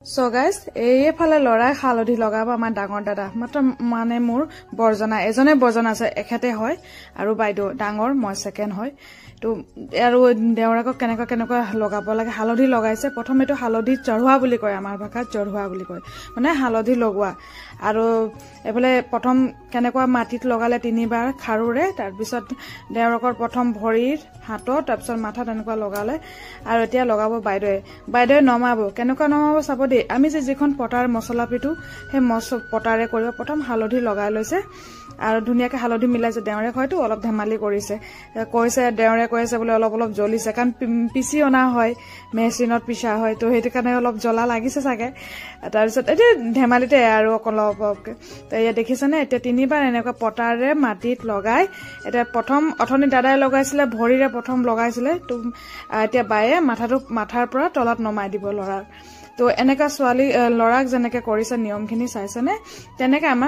So guys, এইফালে লৰাই হালধি লগাব আমাৰ ডাঙৰ দাদা মাত্ৰ মানে মোৰ বৰজনা এজনে বৰজনা আছে এখেতে হয় আৰু বাইদেউ ডাঙৰ মই সেকেন্ড হয় তো আৰু দেওৰাকক কেনেকুৱা লগাব লাগে হালধি লগাইছে প্ৰথম এটো হালধি চঢ়োৱা বুলি কয় আমাৰ ভাষাত চঢ়োৱা বুলি কয় মানে হালধি লগোৱা আৰু এফালে প্ৰথম কেনেকুৱা মাটিত লগালে তিনিবাৰ খাৰুৰে তাৰ পিছত দেওৰাকৰ প্ৰথম ভৰিৰ হাতত তাৰ পিছত মাথা তেনেকুৱা লগালে আৰু এতিয়া লগাব বাইদেৱে নমাব কেনেকুৱা নমাব চাব দে আমি যে যিখন পটাৰ মছলা পিটু হে পটাৰে কৰিব প্ৰথম হালধি লগাই লৈছে আৰু ধুনিয়াকে হালধি মিলাইছে দেওৰে হয়তো অলপ ধেমালি কৰিছে কৈছে দেওৰে কৈছে বলে অলপ জ্বলিছে কাৰণ পিছি অনা হয় মেচিনত পিছা হয় তো হেতু কাৰণে অলপ জ্বলা লাগিছে সাগে তাৰ পিছত এটা ধেমালিতে আৰু অলপকে তো ইয়া দেখিছানে এটা তিনিবাৰ এনেকুৱা পটাৰে মাটিত লগাই এটা প্ৰথম অথনি দাদাই লগাইছিলে ভৰিৰে প্ৰথম লগাইছিলে তো এতিয়া বায়ে মাথাৰ পৰা তলত নমাই দিব লৰাক তো এনেকা ছোৱালী লৰাক যেনেকে কৰিছে নিয়মখিনি চাইছনে তেনেকে আমাৰ